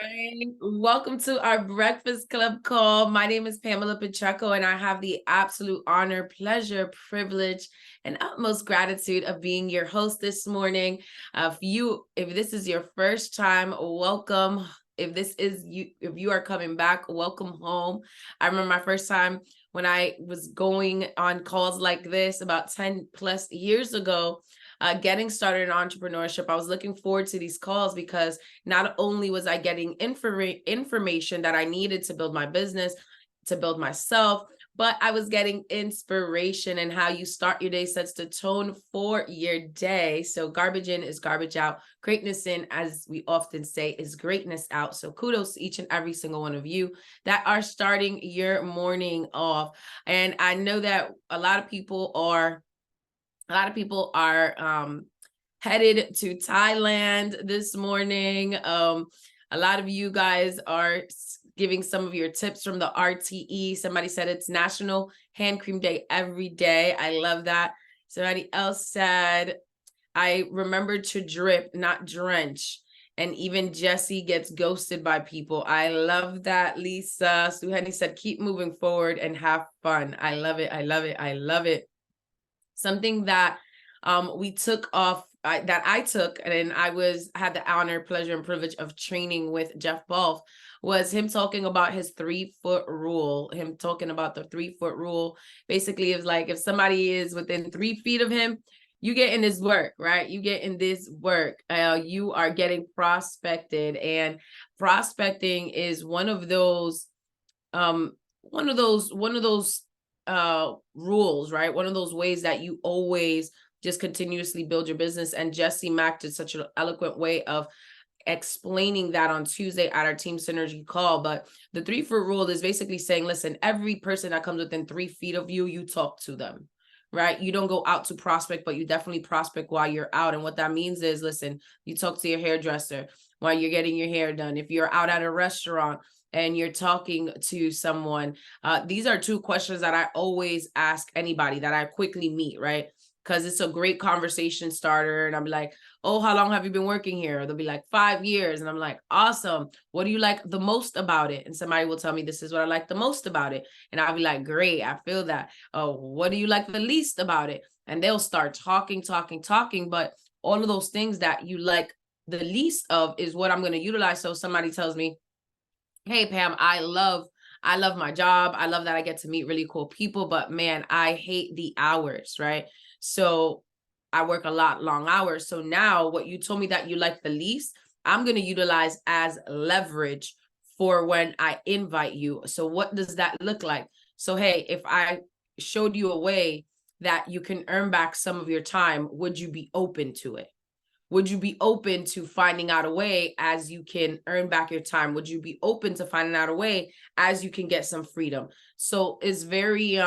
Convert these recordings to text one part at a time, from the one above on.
Right. Welcome to our Breakfast Club call. My name is Pamela Pacheco, and I have the absolute honor, pleasure, privilege, and utmost gratitude of being your host this morning. If this is your first time, welcome. If you are coming back, welcome home. I remember my first time when I was going on calls like this about 10 plus years ago. Getting started in entrepreneurship, I was looking forward to these calls because not only was I getting information that I needed to build my business, to build myself, but I was getting inspiration, and how you start your day sets the tone for your day. So garbage in is garbage out. Greatness in, as we often say, is greatness out. So kudos to each and every single one of you that are starting your morning off. And I know that a lot of people are headed to Thailand this morning. A lot of you guys are giving some of your tips from the RTE. Somebody said it's National Hand Cream Day every day. I love that. Somebody else said, I remember to drip, not drench. And even Jesse gets ghosted by people. I love that, Lisa. Suhani said, keep moving forward and have fun. I love it. I love it. I love it. Something that we took off that I took, and I had the honor, pleasure, and privilege of training with Jeff Balf, was him talking about his 3-foot rule. Him talking about the 3-foot rule basically is like, if somebody is within 3 feet of him, you get in this work, right? You get in this work. You are getting prospected, and prospecting is one of those rules, right? One of those ways that you always just continuously build your business. And Jesse Mack did such an eloquent way of explaining that on Tuesday at our Team Synergy call. But the 3-foot rule is basically saying, listen, every person that comes within 3 feet of you, you talk to them, right? You don't go out to prospect, but you definitely prospect while you're out. And what that means is, listen, you talk to your hairdresser while you're getting your hair done. If you're out at a restaurant and you're talking to someone, these are 2 questions that I always ask anybody that I quickly meet, right? Because it's a great conversation starter. And I'm like, oh, how long have you been working here? They'll be like, 5 years. And I'm like, awesome. What do you like the most about it? And somebody will tell me, this is what I like the most about it. And I'll be like, great, I feel that. Oh, what do you like the least about it? And they'll start talking. But all of those things that you like the least of is what I'm going to utilize. So somebody tells me, hey, Pam, I love my job. I love that I get to meet really cool people, but man, I hate the hours, right? So I work a lot long hours. So now what you told me that you like the least, I'm going to utilize as leverage for when I invite you. So what does that look like? So, hey, if I showed you a way that you can earn back some of your time, would you be open to it? Would you be open to finding out a way as you can earn back your time? Would you be open to finding out a way as you can get some freedom? So it's very,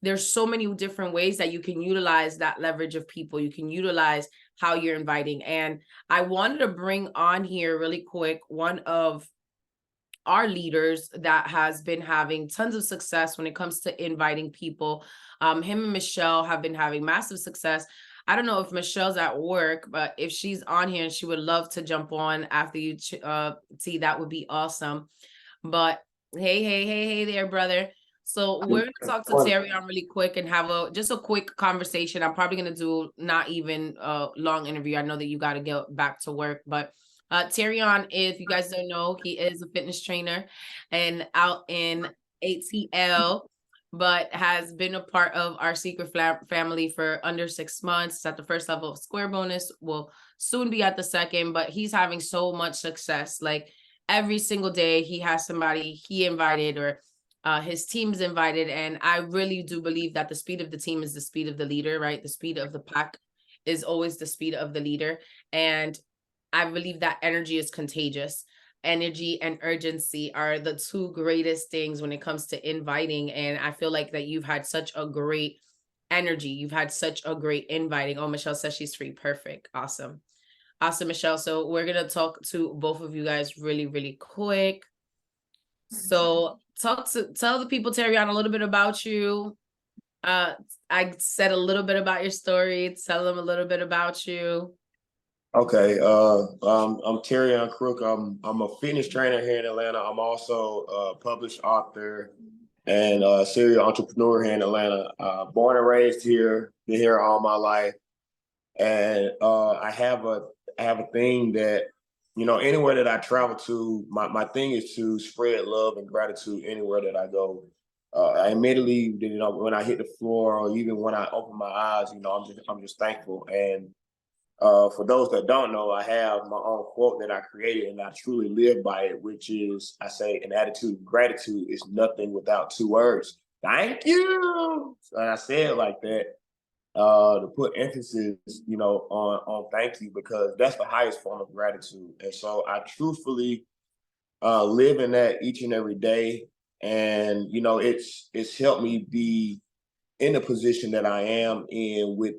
there's so many different ways that you can utilize that leverage of people. You can utilize how you're inviting. And I wanted to bring on here really quick one of our leaders that has been having tons of success when it comes to inviting people. Him and Michelle have been having massive success. I don't know if Michelle's at work, but if she's on here and she would love to jump on after you see, that would be awesome. But hey there, brother. So we're gonna talk to Terrion really quick and have just a quick conversation. I'm probably gonna do not even a long interview. I know that you got to get back to work, but Terrion, if you guys don't know, he is a fitness trainer and out in ATL, but has been a part of our secret family for under 6 months. It's at the first level of Square Bonus, will soon be at the second, but he's having so much success. Like every single day he has somebody he invited or his team's invited. And I really do believe that the speed of the team is the speed of the leader, right? The speed of the pack is always the speed of the leader. And I believe that energy is contagious. Energy and urgency are the 2 greatest things when it comes to inviting. And I feel like that you've had such a great energy. You've had such a great inviting. Oh, Michelle says she's free. Perfect. Awesome. Awesome, Michelle. So we're going to talk to both of you guys really, really quick. So tell the people, Terrion, a little bit about you. I said a little bit about your story. Tell them a little bit about you. Okay. I'm Terrion Crook. I'm a fitness trainer here in Atlanta. I'm also a published author and a serial entrepreneur here in Atlanta. Born and raised here, been here all my life. And I have a thing that, anywhere that I travel to, my thing is to spread love and gratitude anywhere that I go. I admittedly, when I hit the floor or even when I open my eyes, I'm just thankful. And for those that don't know, I have my own quote that I created and I truly live by it, which is I say an attitude of gratitude is nothing without two words. Thank you. And I say it like that to put emphasis, on thank you, because that's the highest form of gratitude. And so I truthfully live in that each and every day. And it's helped me be in the position that I am in with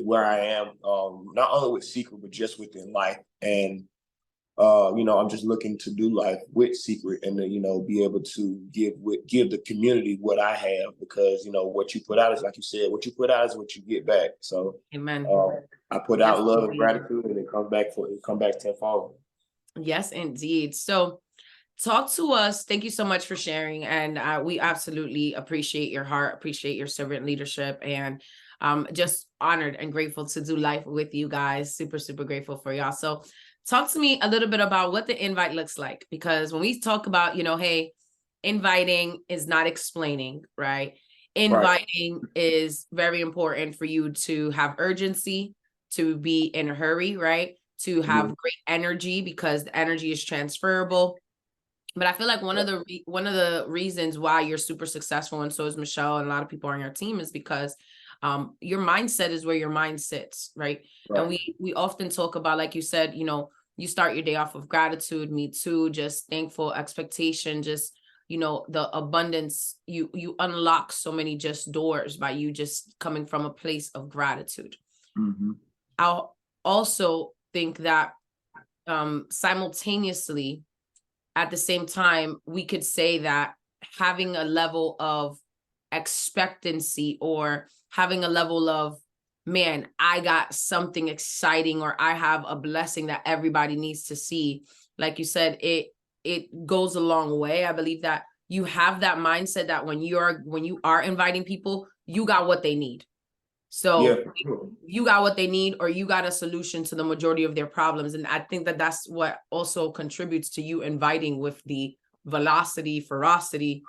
where I am, not only with Secret but just within life. And I'm just looking to do life with Secret and to, be able to give the community what I have, because what you put out is, like you said, what you put out is what you get back. So Amen. I put Yes, out love and indeed. gratitude, and it comes back tenfold. Yes, indeed. So talk to us. Thank you so much for sharing. And we absolutely appreciate your heart, appreciate your servant leadership, and just honored and grateful to do life with you guys. Super, super grateful for y'all. So talk to me a little bit about what the invite looks like, because when we talk about, hey, inviting is not explaining, right? Right. Inviting is very important for you to have urgency, to be in a hurry, right? To have Mhm. great energy, because the energy is transferable. But I feel like one of the reasons why you're super successful, and so is Michelle and a lot of people on your team, is because your mindset is where your mind sits, right? And Right. we often talk about, like you said, you start your day off of gratitude. Me too, just thankful, expectation, just the abundance. You unlock so many just doors by you just coming from a place of gratitude. Mhm. I'll also think that simultaneously, at the same time, we could say that having a level of expectancy, or having a level of, man, I got something exciting, or I have a blessing that everybody needs to see. Like you said, it goes a long way. I believe that you have that mindset that when you are inviting people, you got what they need. Yeah. So For sure. you got what they need, or you got a solution to the majority of their problems. And I think that that's what also contributes to you inviting with the velocity, ferocity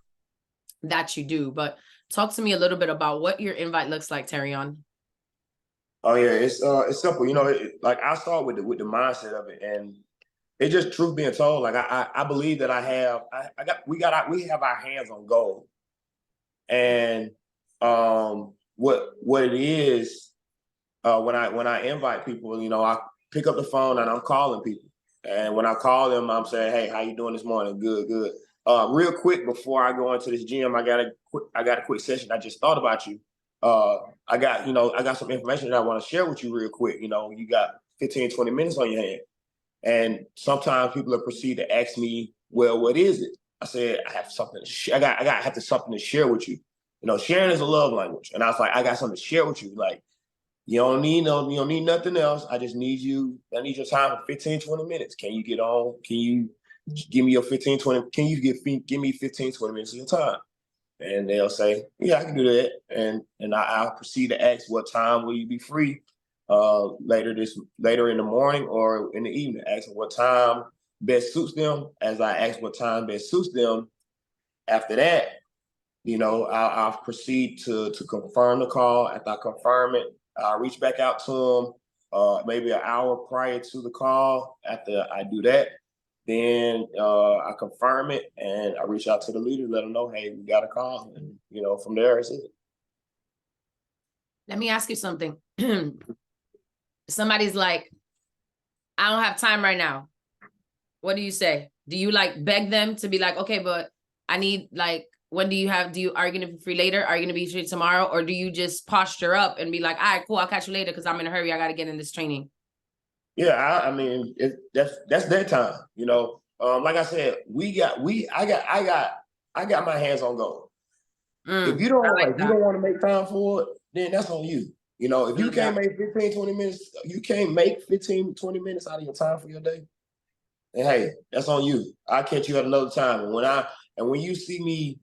that you do. But talk to me a little bit about what your invite looks like, Terrion. Oh yeah, it's simple. Like I start with the mindset of it, and it's just truth being told. Like I believe that we have our hands on gold, and what it is, when I invite people, I pick up the phone and I'm calling people, and when I call them, I'm saying, hey, how you doing this morning? Good, good. Real quick before I go into this gym, I got a quick session. I just thought about you. Uh, I got some information that I want to share with you real quick. You got 15, 20 minutes on your hand. And sometimes people proceed to ask me, well, what is it? I said, I have something to share. I have something to share with you. Sharing is a love language. And I was like, I got something to share with you. Like, you don't need nothing else. I need your time for 15, 20 minutes. Can you get on? Can you give me your 15, 20? Can you give me 15, 20 minutes of your time? And they'll say, yeah, I can do that. And I'll proceed to ask, what time will you be free? Later in the morning or in the evening. Ask them what time best suits them. As I ask what time best suits them, after that, I'll proceed to confirm the call. After I confirm it, I'll reach back out to them maybe an hour prior to the call. After I do that, then I confirm it and I reach out to the leader, let them know, hey, we got a call. And, from there, it's it. Let me ask you something. Somebody's like, I don't have time right now. What do you say? Do you like beg them to be like, okay, but I need, like, when are you gonna be free later? Are you gonna be free tomorrow? Or do you just posture up and be like, all right, cool, I'll catch you later because I'm in a hurry. I gotta get in this training. Yeah, I mean, that's their time. Like I said, I got my hands on gold. If you I don't like if you that. don't want to make time for it, then that's on you. You know, if you Love can't that. make 15, 20 minutes, you can't make 15, 20 minutes out of your time for your day. And hey, that's on you. I'll catch you at another time. And when you see me,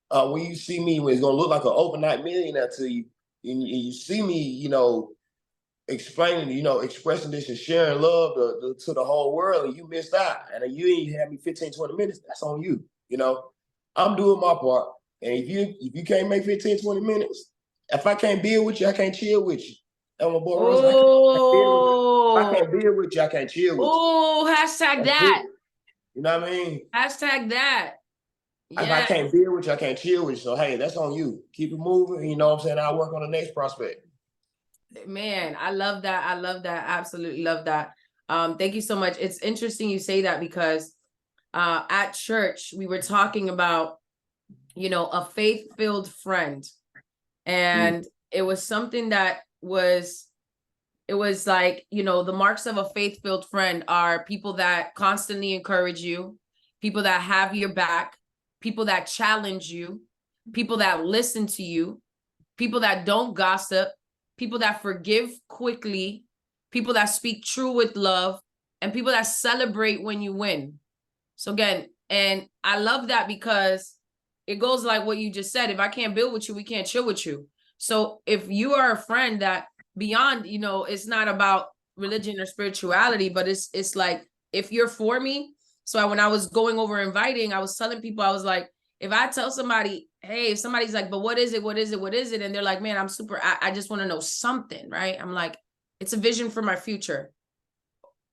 when it's gonna look like an overnight millionaire to you, and you see me, explaining, expressing this and sharing love to the whole world, and you missed out, and you ain't had me 15, 20 minutes, that's on you. I'm doing my part. And if you can't make 15, 20 minutes, if I can't build with you, I can't chill with you. And my boy Rose, I can't build with you. If I can't build with you, I can't chill with you. Oh, hashtag That's that. it. You know what I mean? Hashtag that. If I Yeah. can't build with you, I can't chill with you. So hey, that's on you. Keep it moving. You know what I'm saying? I'll work on the next prospect. Man, I love that. I love that. Absolutely love that. Thank you so much. It's interesting you say that because at church we were talking about, a faith-filled friend. And it was something that it was like, the marks of a faith-filled friend are people that constantly encourage you, people that have your back, people that challenge you, people that listen to you, people that don't gossip, people that forgive quickly, people that speak true with love, and people that celebrate when you win. So again, and I love that because it goes like what you just said. If I can't build with you, we can't chill with you. So if you are a friend that beyond, it's not about religion or spirituality, but it's like, if you're for me. So when I was going over inviting, I was telling people, I was like, if I tell somebody, hey, if somebody's like, but what is it? What is it? What is it? And they're like, man, I just want to know something, right? I'm like, it's a vision for my future.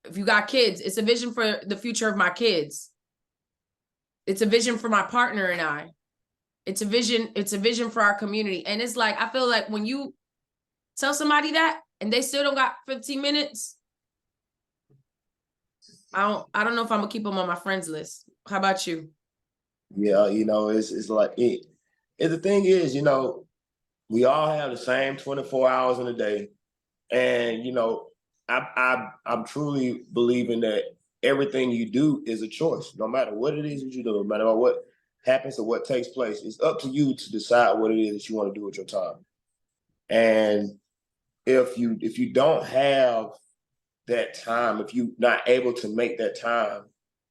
If you got kids, it's a vision for the future of my kids. It's a vision for my partner and I. It's a vision for our community. And it's like, I feel like when you tell somebody that and they still don't got 15 minutes, I don't know if I'm gonna keep them on my friends list. How about you? Yeah, it's like it. And the thing is, we all have the same 24 hours in a day. And I'm truly believing that everything you do is a choice, no matter what it is that you do, no matter what happens or what takes place. It's up to you to decide what it is that you want to do with your time. And if you don't have that time, if you're not able to make that time,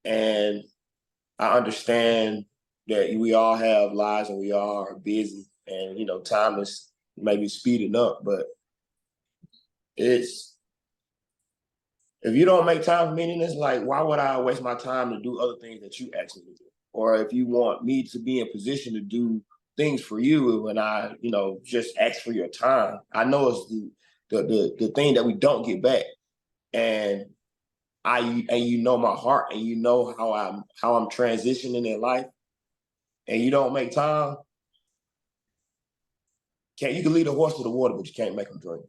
and I understand that we all have lives and we all are busy, and time is maybe speeding up, but it's if you don't make time for me, it's like, why would I waste my time to do other things that you ask me to do? Or if you want me to be in position to do things for you when I, just ask for your time, I know it's the thing that we don't get back. And you know my heart, and you know how I'm transitioning in life, and you don't make time. You can lead a horse to the water, but you can't make him drink.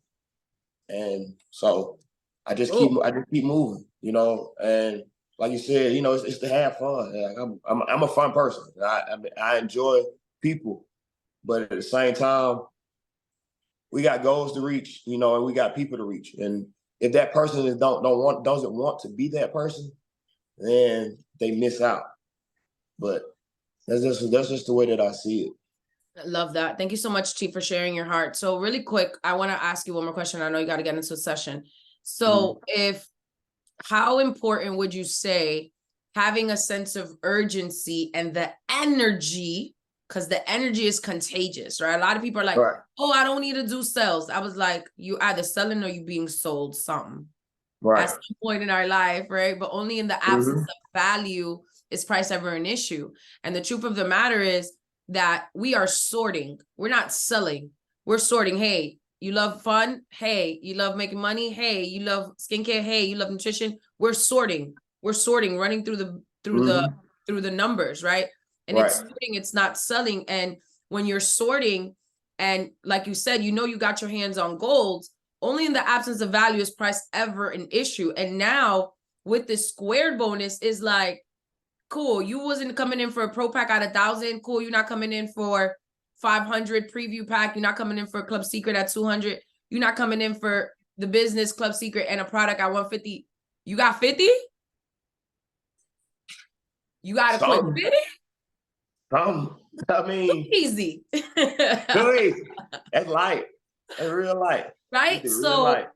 And so I just keep moving, and like you said, it's to have fun. Like I'm a fun person. I enjoy people, but at the same time, we got goals to reach, and we got people to reach. And if that person doesn't want to be that person, then they miss out. But that's just the way that I see it. Love that. Thank you so much, Chief, for sharing your heart. So really quick, I want to ask you one more question. I know you got to get into a session. So how important would you say having a sense of urgency and the energy, because the energy is contagious, right? A lot of people are like, Right. oh, I don't need to do sales. I was like, you either selling or you being sold something at some point in our life, right? But only in the absence of value is price ever an issue. And the truth of the matter is that we are sorting. We're not selling. We're sorting. Hey, you love fun? Hey, you love making money? Hey, you love skincare? Hey, you love nutrition? We're sorting. We're sorting, running through the numbers, right? And it's sorting, it's not selling. And when you're sorting, and like you said, you got your hands on gold, only in the absence of value is price ever an issue. And now with the squared bonus is like, cool, you wasn't coming in for a pro pack at 1,000. Cool, you're not coming in for 500 preview pack. You're not coming in for a club secret at 200. You're not coming in for the business club secret and a product at 150. You got 50? You got to quit 50? I mean, easy. good. That's light. In real life. Right? Real life. So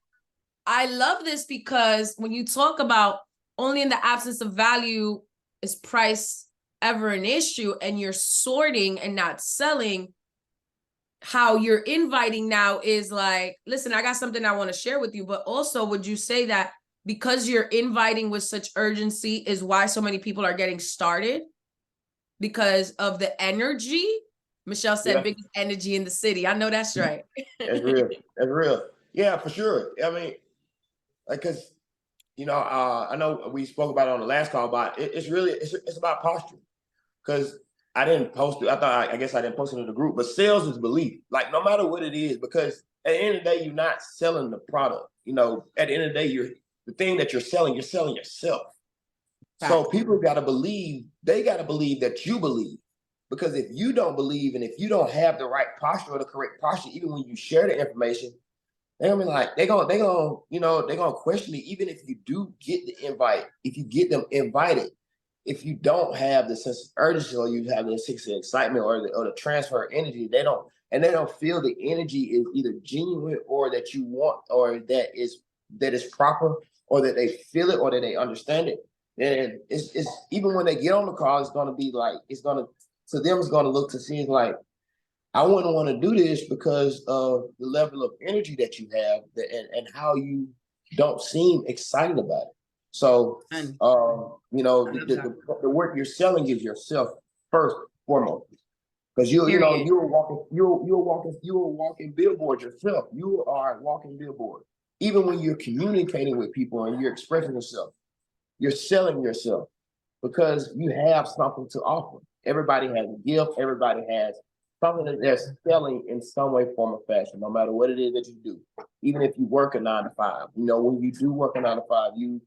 I love this because when you talk about only in the absence of value is price ever an issue, and you're sorting and not selling, how you're inviting now is like, listen, I got something I want to share with you. But also, would you say that because you're inviting with such urgency is why so many people are getting started? Because of the energy? Michelle said, biggest energy in the city. I know that's right. That's real. That's real. Yeah, for sure. I mean, like, cause I know we spoke about it on the last call, but it's really it's about posture. Cause I didn't post it. I guess I didn't post it in the group, but sales is belief. Like no matter what it is, because at the end of the day, you're not selling the product. At the end of the day, the thing that you're selling yourself. So people got to believe, they got to believe that you believe. Because if you don't believe and if you don't have the right posture or the correct posture, even when you share the information, they're gonna be like, they're gonna question it, even if you do get the invite, if you get them invited, if you don't have the sense of urgency or you have the sense of excitement or the transfer of energy, they don't feel the energy is either genuine or that you want or that is proper or that they feel it or that they understand it. And it's even when they get on the call, it's gonna be like it's gonna look to see like I wouldn't want to do this because of the level of energy that you have and how you don't seem excited about it. So, the work you're selling is yourself first foremost, because you're a walking billboard yourself. You are a walking billboard. Even when you're communicating with people and you're expressing yourself, you're selling yourself because you have something to offer. Everybody has a gift. Everybody has something that they're selling in some way, form, or fashion, no matter what it is that you do. Even if you work a 9 to 5, when you do work a 9 to 5, you're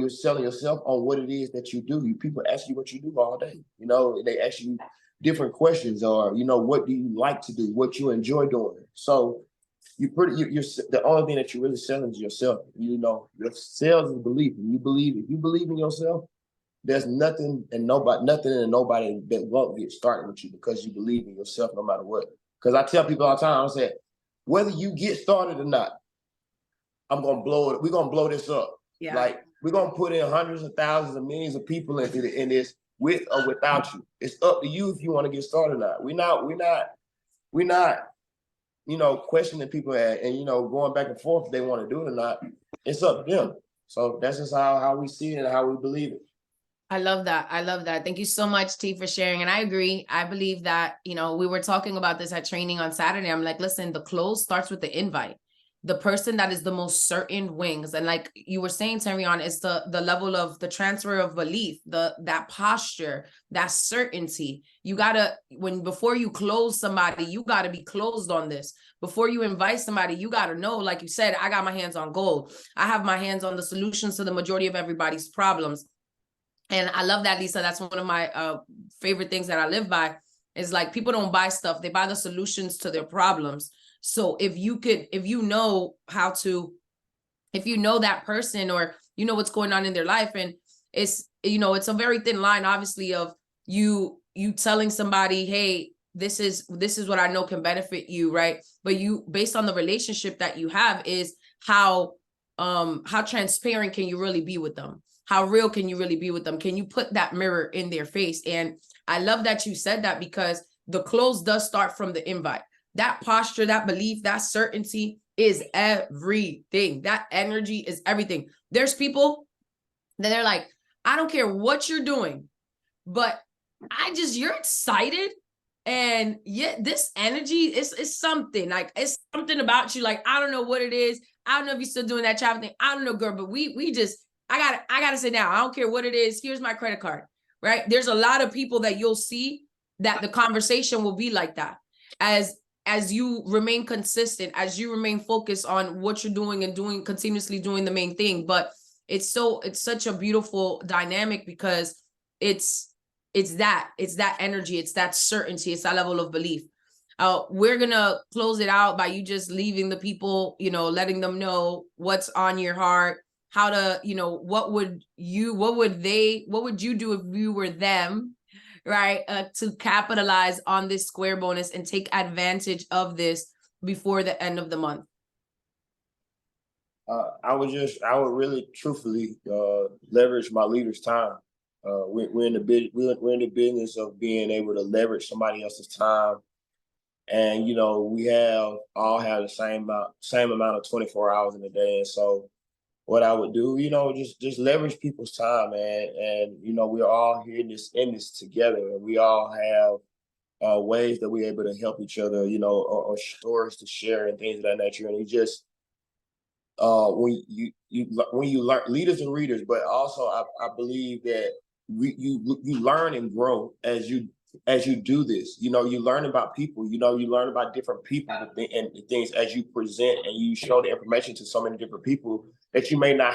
selling yourself on what it is that you do. People ask you what you do all day. They ask you different questions, or what do you like to do, what you enjoy doing. So you're the only thing that you're really selling is yourself. Your sales is belief. And if you believe in yourself, there's nothing and nobody that won't get started with you because you believe in yourself no matter what. Because I tell people all the time, I say, whether you get started or not, I'm gonna blow it. We're gonna blow this up. Yeah. Like we're gonna put in hundreds of thousands of millions of people in this with or without you. It's up to you if you want to get started or not. We're not questioning people and going back and forth if they want to do it or not. It's up to them. So that's just how we see it and how we believe it. I love that. I love that. Thank you so much, T, for sharing. And I agree. I believe that, we were talking about this at training on Saturday. I'm like, listen, the close starts with the invite. The person that is the most certain wings. And like you were saying, Terrion, it's the level of the transfer of belief, that posture, that certainty. You gotta, before you close somebody, you gotta be closed on this. Before you invite somebody, you gotta know, like you said, I got my hands on gold. I have my hands on the solutions to the majority of everybody's problems. And I love that, Lisa. That's one of my favorite things that I live by is like people don't buy stuff. They buy the solutions to their problems. So if you know that person or what's going on in their life, and it's a very thin line, obviously, of you telling somebody, hey, this is what I know can benefit you, right? But based on the relationship that you have is how transparent can you really be with them? How real can you really be with them? Can you put that mirror in their face? And I love that you said that because the close does start from the invite. That posture, that belief, that certainty is everything. That energy is everything. There's people that they're like, I don't care what you're doing, but you're excited. And yet this energy is something, like it's something about you. Like, I don't know what it is. I don't know if you're still doing that travel thing. I don't know, girl, but I gotta sit down. I don't care what it is. Here's my credit card, right? There's a lot of people that you'll see that the conversation will be like that. As you remain consistent, as you remain focused on what you're doing and continuously doing the main thing. But it's such a beautiful dynamic because it's that energy, it's that certainty, it's that level of belief. We're gonna close it out by you just leaving the people, letting them know what's on your heart, how to, what would you do if you were them, right? To capitalize on this square bonus and take advantage of this before the end of the month? I would really truthfully leverage my leader's time. We're in the business of being able to leverage somebody else's time, and we all have the same amount of 24 hours in a day. And so what I would do, just leverage people's time, man. And we're all here in this together, and we all have ways that we're able to help each other, or stories to share and things of that nature. And you just when you learn, leaders and readers, but also I believe that you learn and grow as you do this. You learn about people. You learn about different people and things as you present and you show the information to so many different people that you may not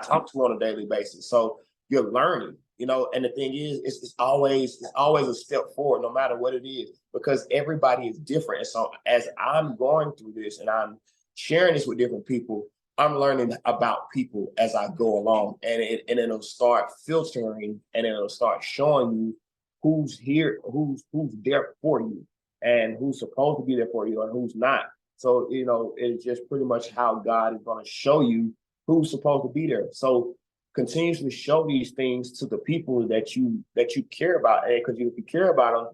talk to on a daily basis. So you're learning. And the thing is, it's always a step forward, no matter what it is, because everybody is different. And so as I'm going through this and I'm sharing this with different people, I'm learning about people as I go along, and it'll start filtering, and it'll start showing you who's here, who's there for you, and who's supposed to be there for you, and who's not. So it's just pretty much how God is going to show you who's supposed to be there. So continuously show these things to the people that you care about, and because if you care about them,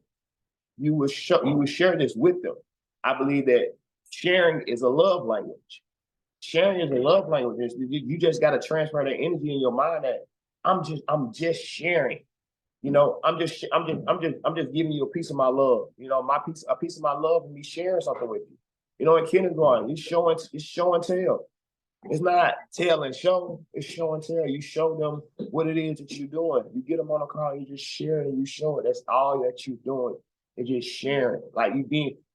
you will share this with them. I believe that sharing is a love language. Sharing is a love language. You just got to transfer that energy in your mind that I'm just sharing. I'm just giving you a piece of my love. A piece of my love and me sharing something with you. In kindergarten, it's show and tell. It's not tell and show. It's show and tell. You show them what it is that you're doing. You get them on a call, you just share it and you show it. That's all that you're doing. It's just sharing. Like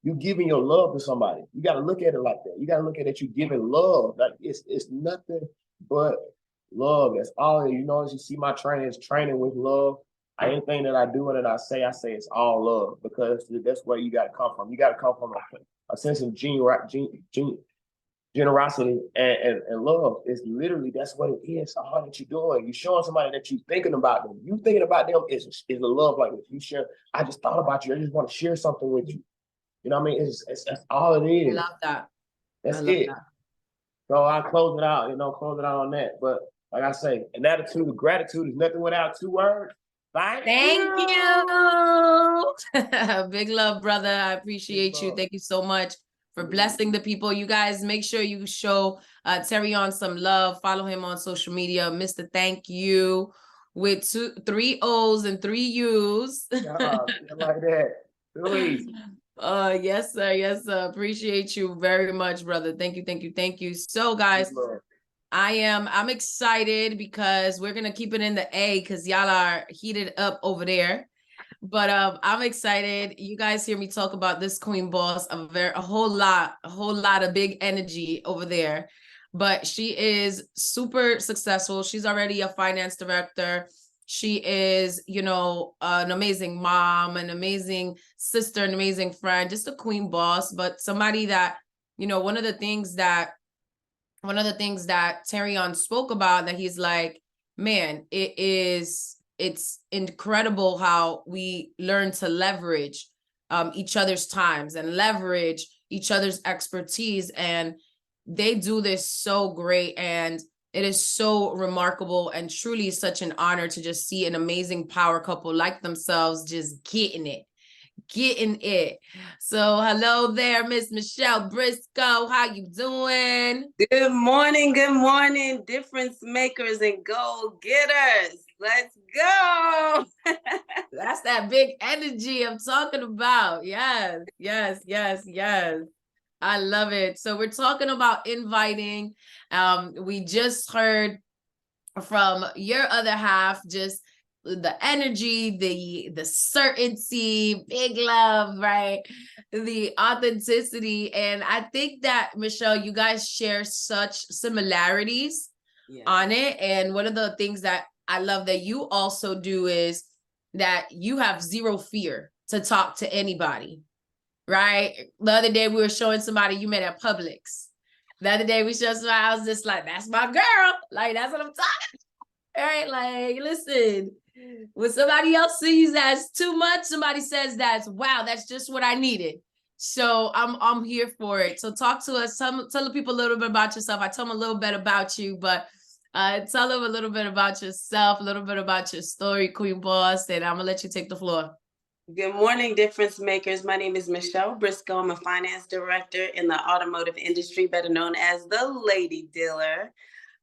you giving your love to somebody. You got to look at it like that. You got to look at it. You giving love. Like it's nothing but love. That's all. As you see my training with love. Anything that I do and that I say it's all love, because that's where you got to come from. You got to come from a sense of generosity and love. Is literally, that's what it is. All that you're doing, you showing somebody that you thinking about them. You thinking about them is a love language. You share. I just thought about you. I just want to share something with you. You know what I mean? It's that's all it is. I love that. That's it. That. So I close it out. Close it out on that. But like I say, an attitude of gratitude is nothing without two words. Thank you. Big love, brother. I appreciate you. Thank you so much for blessing the people. You guys, make sure you show Terrion some love. Follow him on social media, Mr. Thank You, with 3 O's and 3 U's. Like that. Please. Yes, sir. Yes, sir. Appreciate you very much, brother. Thank you. So, guys, I'm excited because we're gonna keep it in the A because y'all are heated up over there. But I'm excited. You guys hear me talk about this queen boss, a whole lot of big energy over there. But she is super successful. She's already a finance director. She is, an amazing mom, an amazing sister, an amazing friend, just a queen boss, but somebody that, one of the things that Terrion spoke about, that he's like, man, it's incredible how we learn to leverage each other's times and leverage each other's expertise. And they do this so great. And it is so remarkable and truly such an honor to just see an amazing power couple like themselves just getting it. So hello there, Miss Michelle Briscoe. How you doing? Good morning, difference makers and goal getters. Let's go. That's that big energy I'm talking about. Yes. I love it. So we're talking about inviting. We just heard from your other half, just the energy, the certainty, big love, right? The authenticity. And I think that, Michelle, you guys share such similarities on it. And one of the things that I love that you also do is that you have zero fear to talk to anybody, right? The other day we were showing somebody you met at Publix. The other day we showed somebody, I was just like, that's my girl. Like, that's what I'm talking about. All right, like, listen, when somebody else sees that's too much, somebody says that's, wow, that's just what I needed. So I'm here for it. So talk to us. Tell the people a little bit about yourself. I told them a little bit about you, but tell them a little bit about yourself, a little bit about your story, Queen Boss, and I'm gonna let you take the floor. Good morning, difference makers. My name is Michelle Briscoe. I'm a finance director in the automotive industry, better known as the Lady Dealer.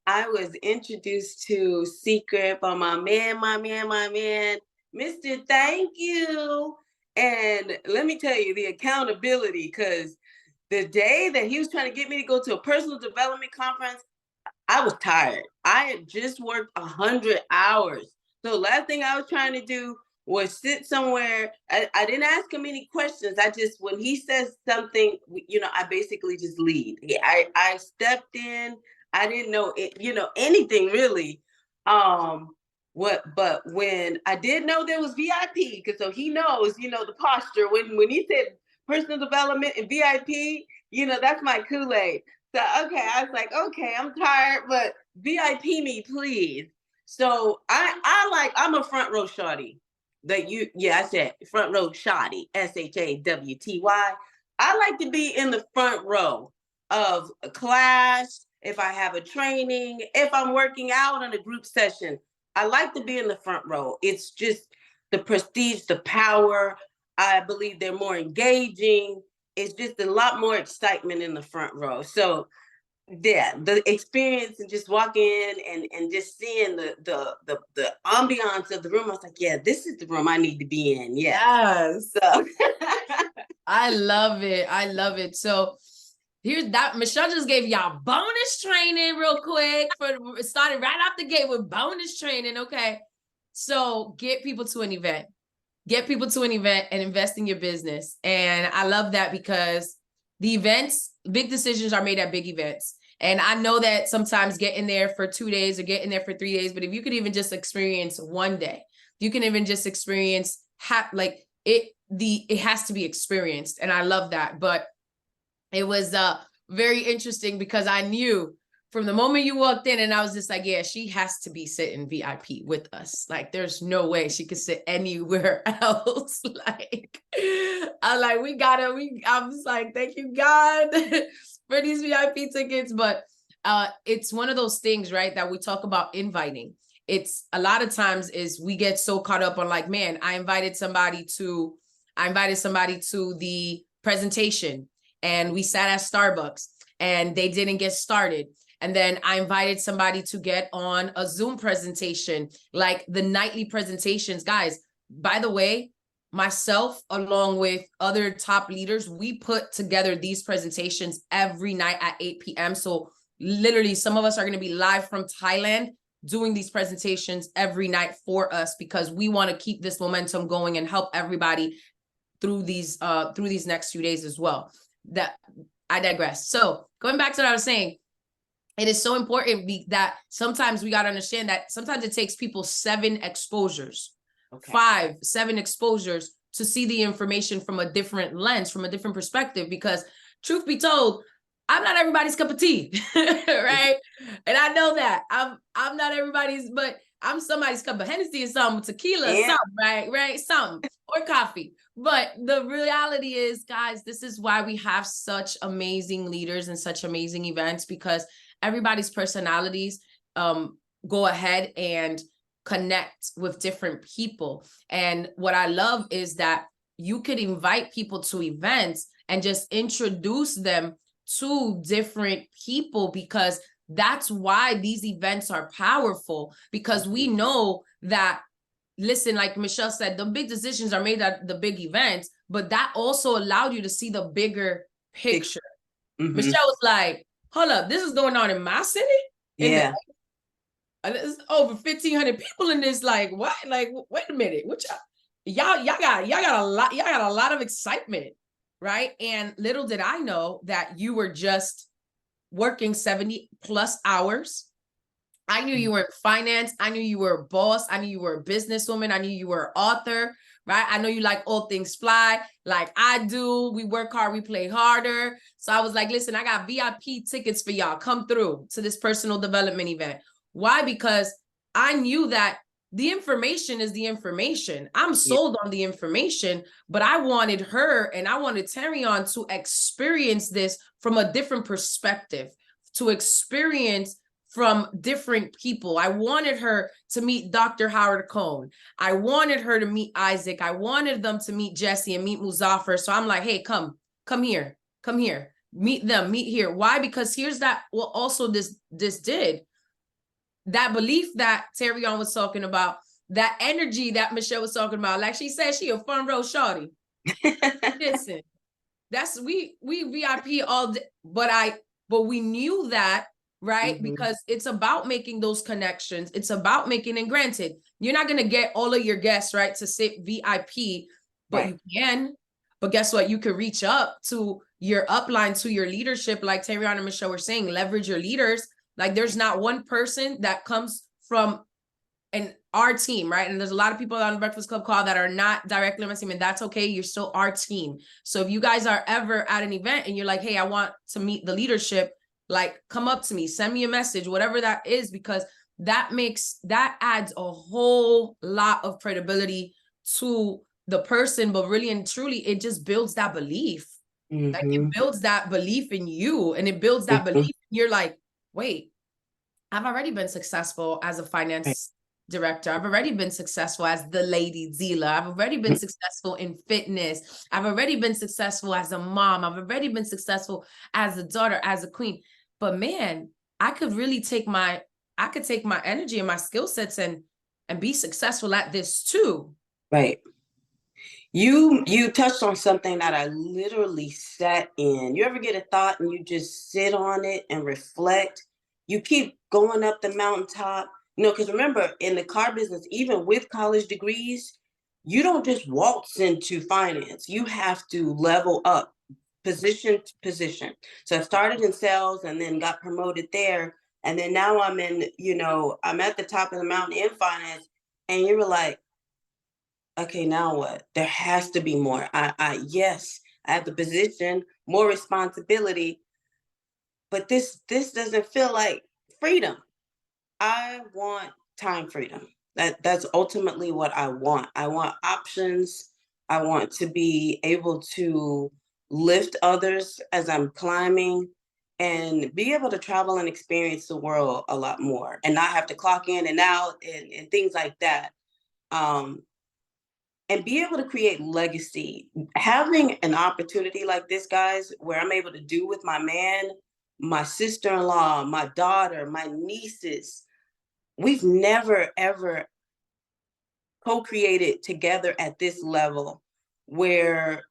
I was introduced to Secret by my man, Mr. Thank You. And let me tell you, the accountability, because the day that he was trying to get me to go to a personal development conference, I was tired. I had just worked 100 hours. So last thing I was trying to do was sit somewhere. I didn't ask him any questions. I just, when he says something, I basically just lead. I stepped in. I didn't know it, anything really. But when I did know there was VIP, because so he knows, the posture. When he said personal development and VIP, that's my Kool-Aid. So, okay, I was like, okay, I'm tired, but VIP me, please. So I'm a front row shawty. I said front row shawty, SHAWTY. I like to be in the front row of a class, if I have a training, if I'm working out in a group session. I like to be in the front row. It's just the prestige, the power. I believe they're more engaging. It's just a lot more excitement in the front row. So yeah, the experience and just walking in and just seeing the ambiance of the room, I was like, yeah, this is the room I need to be in. Yeah. Yes. So I love it. I love it. So here's that. Michelle just gave y'all bonus training real quick. Started right off the gate with bonus training. Okay. So get people to an event. Get people to an event and invest in your business. And I love that because the events, big decisions are made at big events. And I know that sometimes getting there for 2 days or getting there for 3 days, but if you could even just experience one day, you can even just experience it has to be experienced. And I love that. But it was very interesting because I knew from the moment you walked in and I was just like, yeah, she has to be sitting VIP with us. Like, there's no way she could sit anywhere else. Like, I'm like, we got her. I was like, thank you, God, for these VIP tickets. But it's one of those things, right, that we talk about inviting. It's a lot of times is we get so caught up on like, man, I invited somebody to the presentation and we sat at Starbucks and they didn't get started. And then I invited somebody to get on a Zoom presentation, like the nightly presentations. Guys, by the way, myself, along with other top leaders, we put together these presentations every night at 8 p.m. So literally some of us are going to be live from Thailand doing these presentations every night for us because we want to keep this momentum going and help everybody through these next few days as well. That I digress. So going back to what I was saying, it is so important that sometimes we got to understand that sometimes it takes people 7 exposures, 5, 7 exposures to see the information from a different lens, from a different perspective, because truth be told, I'm not everybody's cup of tea, right? And I know that I'm not everybody's, but I'm somebody's cup of Hennessy or something, tequila, or something, right? Something, or coffee. But the reality is, guys, this is why we have such amazing leaders and such amazing events, because everybody's personalities go ahead and connect with different people. And what I love is that you could invite people to events and just introduce them to different people, because that's why these events are powerful, because we know that, listen, like Michelle said, the big decisions are made at the big events, but that also allowed you to see the bigger picture. Mm-hmm. Michelle was like, hold up, this is going on in my city? Yeah. There's over 1,500 people in this. Like, what? Like, wait a minute. What y'all got a lot of excitement, right? And little did I know that you were just working 70 plus hours. I knew you were in finance. I knew you were a boss. I knew you were a businesswoman. I knew you were an author, right? I know you like all things fly, like I do. We work hard, we play harder. So I was like, listen, I got VIP tickets for y'all. Come through to this personal development event. Why? Because I knew that the information is the information. I'm sold on the information, but I wanted her and I wanted Terrion to experience this from a different perspective, to experience from different people. I wanted her to meet Dr. Howard Cohn. I wanted her to meet Isaac. I wanted them to meet Jesse and meet Muzaffar. So I'm like, hey, come here, meet them, meet here. Why? Because here's that. Well, also this did. That belief that Terrion was talking about, that energy that Michelle was talking about, like she said, she a front row shorty. Listen, that's we VIP all day, but we knew that, right? Because it's about making those connections. It's about making, and granted, you're not gonna get all of your guests, right, to sit VIP, but you can. But guess what? You could reach up to your upline, to your leadership, like Terrion and Michelle were saying, leverage your leaders. Like there's not one person that comes from our team, right? And there's a lot of people on the Breakfast Club call that are not directly on my team, and that's okay. You're still our team. So if you guys are ever at an event and you're like, hey, I want to meet the leadership, like come up to me, send me a message, whatever that is, because that adds a whole lot of credibility to the person, but really and truly, it just builds that belief. Like it builds that belief in you, and it builds that belief. You're like, wait, I've already been successful as a finance director. I've already been successful as the lady dealer. I've already been successful in fitness. I've already been successful as a mom. I've already been successful as a daughter, as a queen. But man, I could take my energy and my skill sets and be successful at this too. Right. You touched on something that I literally sat in. You ever get a thought and you just sit on it and reflect? You keep going up the mountaintop, because remember, in the car business, even with college degrees, you don't just waltz into finance. You have to level up position to position. So I started in sales and then got promoted there. And then now I'm I'm at the top of the mountain in finance. And you were like, okay, now what? There has to be more. Yes, I have the position, more responsibility, but this doesn't feel like freedom. I want time freedom. That's ultimately what I want. I want options. I want to be able to lift others as I'm climbing and be able to travel and experience the world a lot more and not have to clock in and out and things like that. And be able to create legacy. Having an opportunity like this, guys, where I'm able to do with my man, my sister-in-law, my daughter, my nieces, we've never, ever co-created together at this level where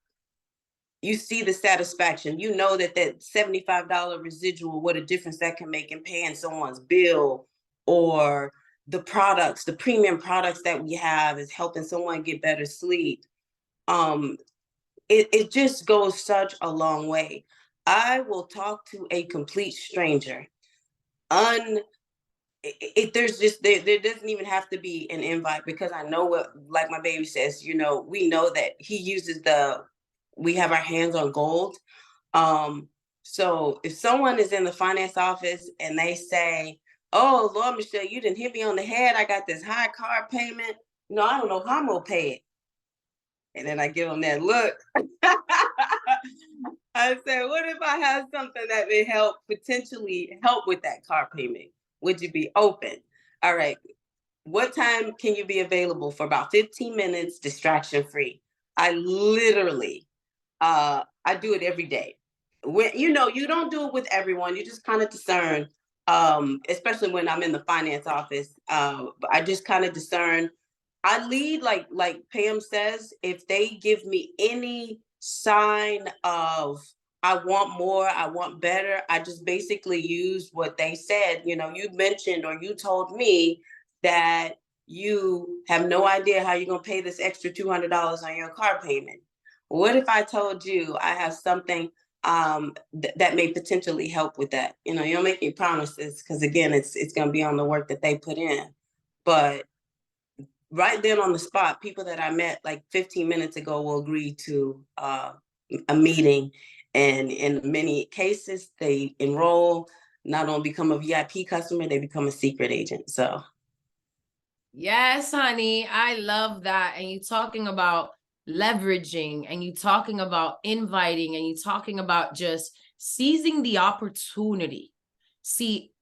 you see the satisfaction. You know that $75 residual, what a difference that can make in paying someone's bill, or the products, the premium products that we have is helping someone get better sleep. It just goes such a long way. I will talk to a complete stranger. There doesn't even have to be an invite, because I know what, like my baby says, we know that he uses we have our hands on gold. So if someone is in the finance office and they say, oh, Lord, Michelle, you didn't hit me on the head. I got this high car payment. I don't know how I'm going to pay it. And then I give them that look. I said, what if I have something that may potentially help with that car payment? Would you be open? All right. What time can you be available for about 15 minutes, distraction free? I literally, I do it every day. When, you don't do it with everyone. You just kind of discern, especially when I'm in the finance office. But I just kind of discern. I lead like Pam says, if they give me any sign of I want more, I want better, I just basically use what they said. You mentioned, or you told me that you have no idea how you're going to pay this extra $200 on your car payment. What if I told you I have something that may potentially help with that? You don't make any promises, because again, it's going to be on the work that they put in. But right then on the spot, people that I met like 15 minutes ago will agree to a meeting. And in many cases, they enroll, not only become a VIP customer, they become a secret agent. So Yes, honey. I love that. And you talking about leveraging, and you talking about inviting, and you talking about just seizing the opportunity. See,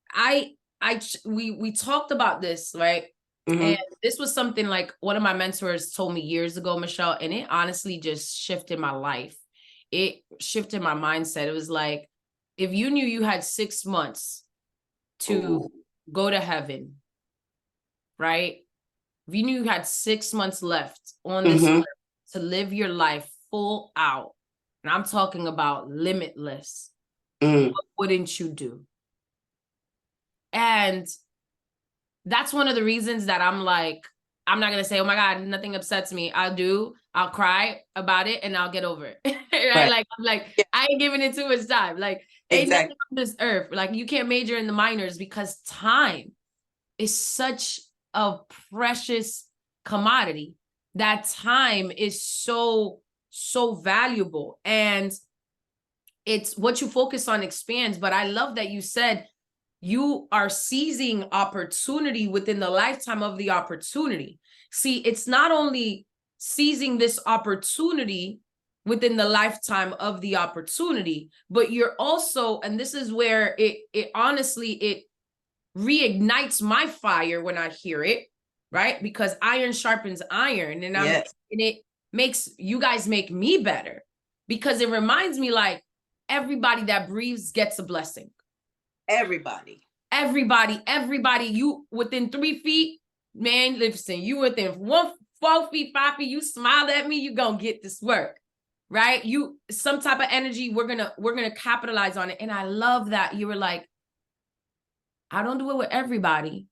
we talked about this, right? And this was something like one of my mentors told me years ago, Michelle, and it honestly just shifted my life. It shifted my mindset. It was like, if you knew you had 6 months to go to heaven, right? If you knew you had 6 months left on this earth to live your life full out, and I'm talking about limitless, what wouldn't you do? And that's one of the reasons that I'm like, I'm not gonna say, oh my God, nothing upsets me. I'll cry about it and I'll get over it. Right? Like, I'm like, Yeah. I ain't giving it too much time. Like, ain't nothing Exactly. on this earth. Like, you can't major in the minors because time is such a precious commodity. That time is so valuable, and it's what you focus on expands. But I love that you said you are seizing opportunity within the lifetime of the opportunity. See, it's not only seizing this opportunity within the lifetime of the opportunity, but you're also, and this is where it honestly, it reignites my fire when I hear it, right? Because iron sharpens iron, and and it makes you guys make me better, because it reminds me like everybody that breathes gets a blessing. Everybody. You within 3 feet, man, listen, you within 4 feet, 5 feet, you smiled at me, you gonna get this work, right? You, some type of energy, we're gonna capitalize on it. And I love that you were like, I don't do it with everybody,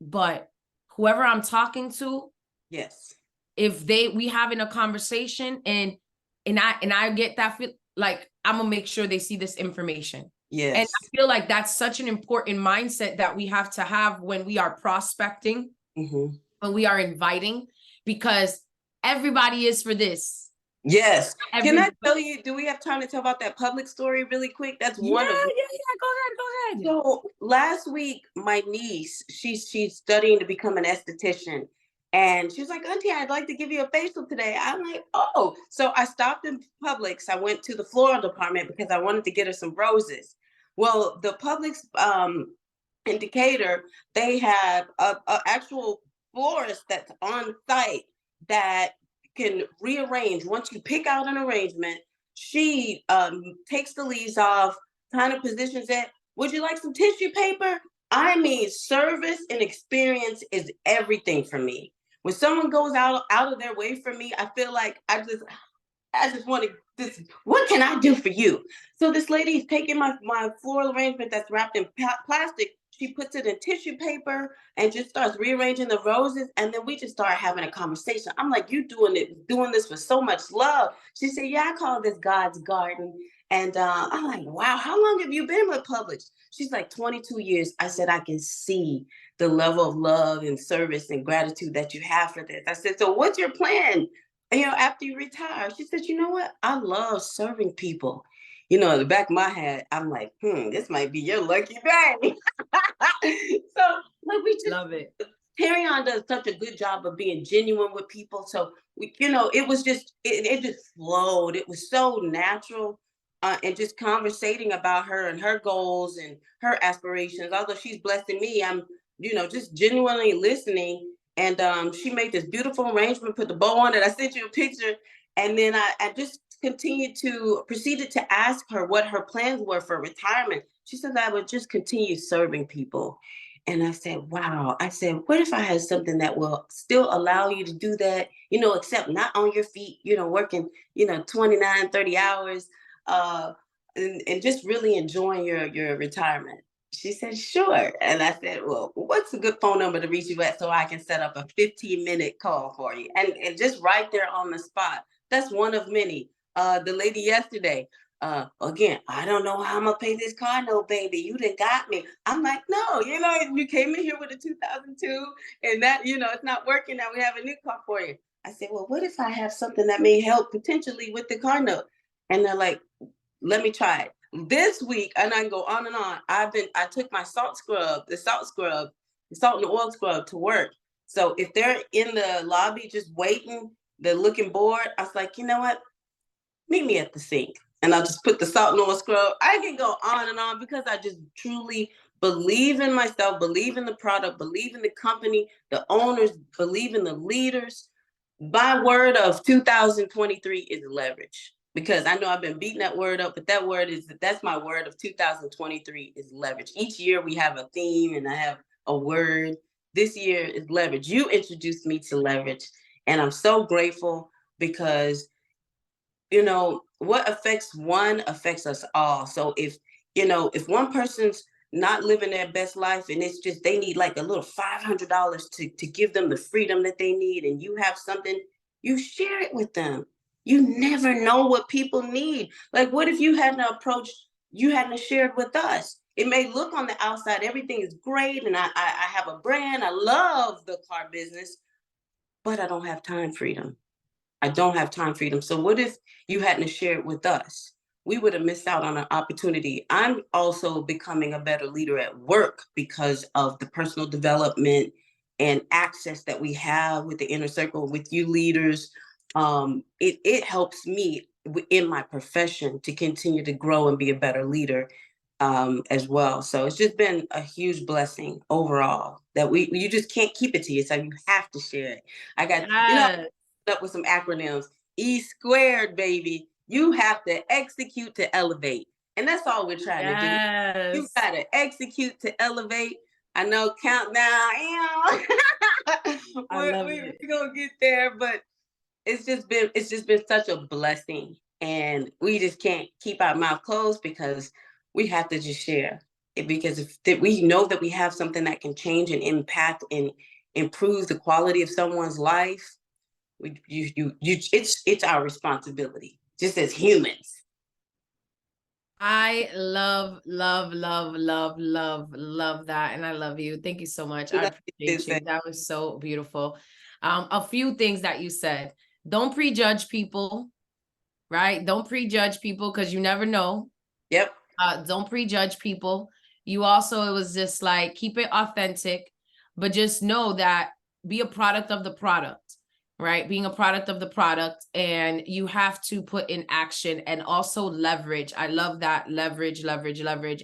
but whoever I'm talking to, yes, if we having a conversation and I get that feel, like, I'm gonna make sure they see this information. yes. And I feel like that's such an important mindset that we have to have when we are prospecting, when we are inviting, because everybody is for this. Yes. Can I tell you, do we have time to tell about that public story really quick? That's one of them. Go ahead. So last week, my niece, she's studying to become an esthetician. And she was like, Auntie, I'd like to give you a facial today. I'm like, oh. So I stopped in Publix. I went to the floral department because I wanted to get her some roses. Well, the Publix indicator, they have a actual florist that's on site that can rearrange. Once you pick out an arrangement, she takes the leaves off, kind of positions it. Would you like some tissue paper? I mean, service and experience is everything for me. When someone goes out of their way for me, I feel like I just want to, this, what can I do for you? So this lady's taking my floral arrangement that's wrapped in plastic. She puts it in tissue paper and just starts rearranging the roses. And then we just start having a conversation. I'm like, you doing this with so much love. She said, yeah, I call this God's garden. And I'm like, wow, how long have you been with Publix? She's like, 22 years. I said, I can see the level of love and service and gratitude that you have for this. I said, so what's your plan? After you retire? She said, you know what? I love serving people. In the back of my head, I'm like, this might be your lucky day. So, like, we just love it. Terrion does such a good job of being genuine with people. So, it was just, it just flowed. It was so natural. And just conversating about her and her goals and her aspirations. Although she's blessing me, I'm, just genuinely listening. And she made this beautiful arrangement, put the bow on it. I sent you a picture. And then I just proceeded to ask her what her plans were for retirement. She said that I would just continue serving people. And I said, wow. I said, what if I had something that will still allow you to do that, except not on your feet, working, 29, 30 hours, and just really enjoying your retirement. She said, sure. And I said, well, what's a good phone number to reach you at so I can set up a 15-minute call for you? And just right there on the spot. That's one of many. The lady yesterday, again, I don't know how I'm going to pay this car note, baby. You done got me. I'm like, no, you came in here with a 2002 and that, it's not working. Now we have a new car for you. I said, well, what if I have something that may help potentially with the car note? And they're like, let me try it. This week, and I can go on and on. I took my the salt and oil scrub to work. So if they're in the lobby just waiting, they're looking bored, I was like, you know what? Meet me at the sink. And I'll just put the salt and oil scrub. I can go on and on because I just truly believe in myself, believe in the product, believe in the company, the owners, believe in the leaders. My word of 2023 is leverage. Because I know I've been beating that word up, but that's my word of 2023 is leverage. Each year we have a theme and I have a word. This year is leverage. You introduced me to leverage, and I'm so grateful because, you know, what affects one affects us all. So if one person's not living their best life and it's just they need like a little $500 to give them the freedom that they need, and you have something, you share it with them. You never know what people need. Like, what if you hadn't shared with us? It may look on the outside, everything is great, and I have a brand, I love the car business, but I don't have time freedom. I don't have time freedom. So what if you hadn't shared with us? We would have missed out on an opportunity. I'm also becoming a better leader at work because of the personal development and access that we have with the inner circle, with you leaders. It helps me in my profession to continue to grow and be a better leader as well. So it's just been a huge blessing overall that you just can't keep it to yourself. You have to share it. I got, up with some acronyms. E squared, baby. You have to execute to elevate. And that's all we're trying to do. You got to execute to elevate. I know countdown. We're going to get there, but it's just been such a blessing. And we just can't keep our mouth closed because we have to just share it, because if we know that we have something that can change and impact and improve the quality of someone's life, it's our responsibility just as humans. I love that. And I love you. Thank you so much. I appreciate you. That was so beautiful. A few things that you said. Don't prejudge people, right? Don't prejudge people because you never know. Yep. Don't prejudge people. You also, it was just like, keep it authentic, but just know that be a product of the product. Right? Being a product of the product, and you have to put in action and also leverage. I love that. Leverage.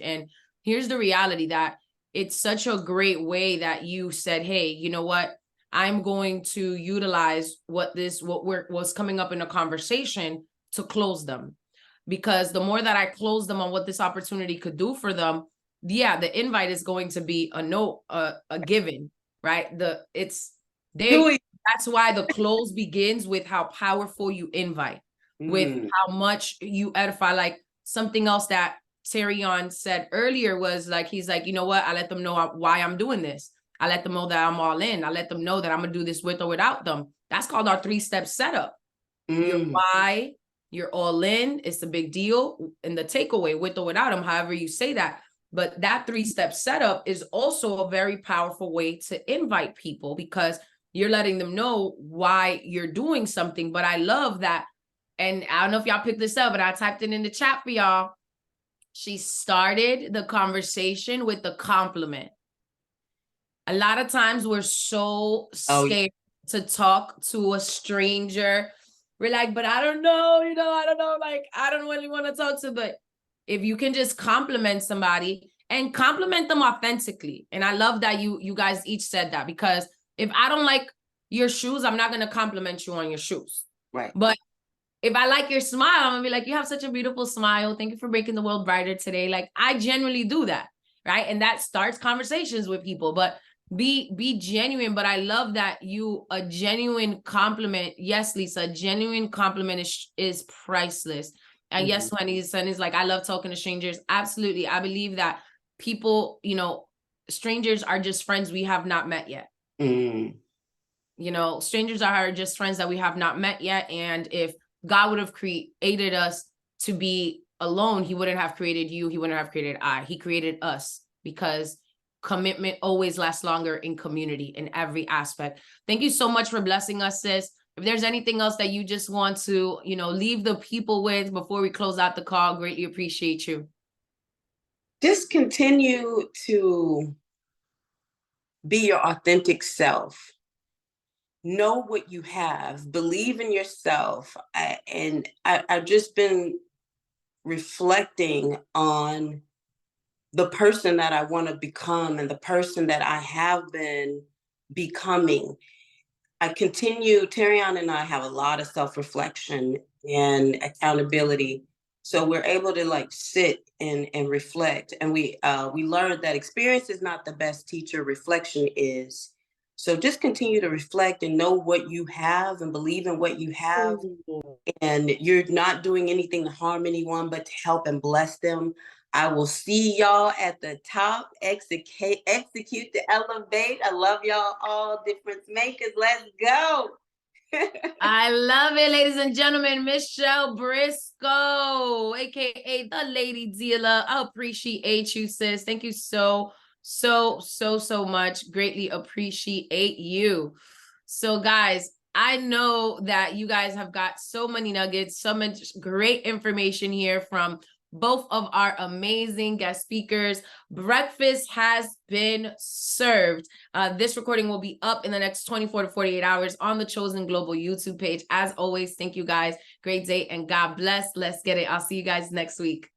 And here's the reality, that it's such a great way that you said, hey, you know what? I'm going to utilize what's coming up in a conversation to close them. Because the more that I close them on what this opportunity could do for them, the invite is going to be a given, right? That's why the close begins with how powerful you invite, with how much you edify. Like something else that Terrion said earlier was like, he's like, you know what? I let them know why I'm doing this. I let them know that I'm all in. I let them know that I'm going to do this with or without them. That's called our 3-step setup. Your why, you're all in. It's a big deal. And the takeaway, with or without them, however you say that. But that 3-step setup is also a very powerful way to invite people, because you're letting them know why you're doing something. But I love that. And I don't know if y'all picked this up, but I typed it in the chat for y'all. She started the conversation with the compliment. A lot of times we're so scared to talk to a stranger. We're like, but I don't know, I don't know. Like, I don't really want to talk to, but if you can just compliment somebody and compliment them authentically. And I love that you guys each said that, because if I don't like your shoes, I'm not going to compliment you on your shoes. Right. But if I like your smile, I'm going to be like, you have such a beautiful smile. Thank you for making the world brighter today. Like, I genuinely do that. Right. And that starts conversations with people. But be genuine. But I love that a genuine compliment. Yes, Lisa, a genuine compliment is priceless. And yes, Honey's son is like, I love talking to strangers. Absolutely. I believe that people, strangers are just friends we have not met yet. Strangers are just friends that we have not met yet. And if God would have created us to be alone, he wouldn't have created you. He wouldn't have created I. He created us, because commitment always lasts longer in community in every aspect. Thank you so much for blessing us, sis. If there's anything else that you just want to, leave the people with before we close out the call, greatly appreciate you. Just continue to be your authentic self. know what you have, believe in yourself. I've just been reflecting on the person that I want to become and the person that I have been becoming. Terrion and I have a lot of self-reflection and accountability. So we're able to like sit and reflect. And we learned that experience is not the best teacher, reflection is. So just continue to reflect and know what you have and believe in what you have. And you're not doing anything to harm anyone, but to help and bless them. I will see y'all at the top. Execute to elevate. I love y'all all, difference makers. Let's go. I love it, ladies and gentlemen. Michelle Briscoe, aka the Lady Dealer. I appreciate you, sis. Thank you so much. Greatly appreciate you. So, guys, I know that you guys have got so many nuggets, so much great information here from both of our amazing guest speakers. Breakfast has been served. This recording will be up in the next 24 to 48 hours on the Chosen Global YouTube page. As always, thank you guys. Great day and God bless. Let's get it. I'll see you guys next week.